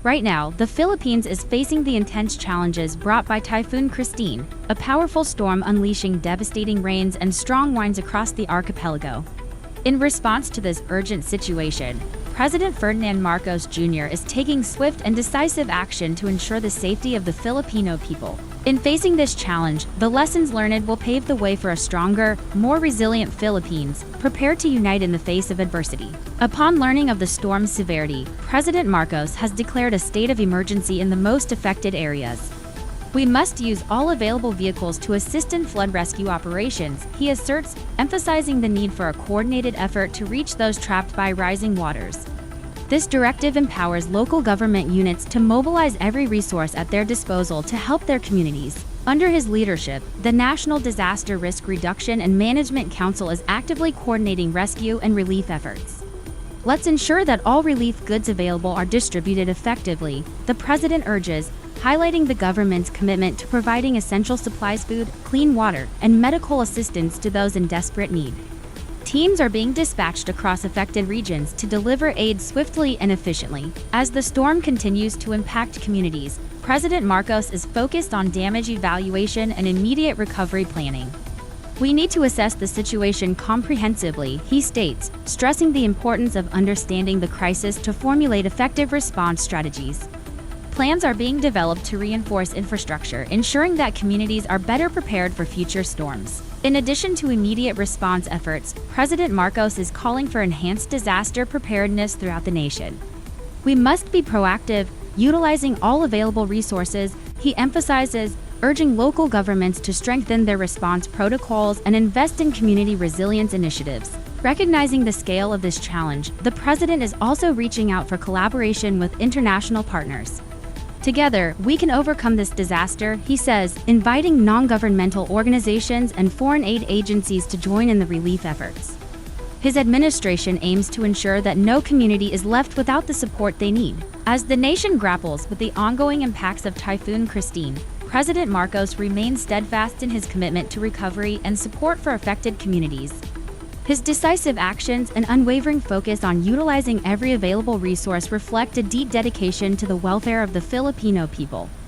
Right now, the Philippines is facing the intense challenges brought by Typhoon Christine, a powerful storm unleashing devastating rains and strong winds across the archipelago. In response to this urgent situation, President Ferdinand Marcos Jr. is taking swift and decisive action to ensure the safety of the Filipino people. In facing this challenge, the lessons learned will pave the way for a stronger, more resilient Philippines, prepared to unite in the face of adversity. Upon learning of the storm's severity, President Marcos has declared a state of emergency in the most affected areas. We must use all available vehicles to assist in flood rescue operations, he asserts, emphasizing the need for a coordinated effort to reach those trapped by rising waters. This directive empowers local government units to mobilize every resource at their disposal to help their communities. Under his leadership, the National Disaster Risk Reduction and Management Council is actively coordinating rescue and relief efforts. Let's ensure that all relief goods available are distributed effectively, the president urges, highlighting the government's commitment to providing essential supplies, food, clean water, and medical assistance to those in desperate need. Teams are being dispatched across affected regions to deliver aid swiftly and efficiently. As the storm continues to impact communities, President Marcos is focused on damage evaluation and immediate recovery planning. We need to assess the situation comprehensively, he states, stressing the importance of understanding the crisis to formulate effective response strategies. Plans are being developed to reinforce infrastructure, ensuring that communities are better prepared for future storms. In addition to immediate response efforts, President Marcos is calling for enhanced disaster preparedness throughout the nation. We must be proactive, utilizing all available resources, he emphasizes, urging local governments to strengthen their response protocols and invest in community resilience initiatives. Recognizing the scale of this challenge, the president is also reaching out for collaboration with international partners. Together, we can overcome this disaster, he says, inviting non-governmental organizations and foreign aid agencies to join in the relief efforts. His administration aims to ensure that no community is left without the support they need. As the nation grapples with the ongoing impacts of Typhoon Christine, President Marcos remains steadfast in his commitment to recovery and support for affected communities. His decisive actions and unwavering focus on utilizing every available resource reflect a deep dedication to the welfare of the Filipino people.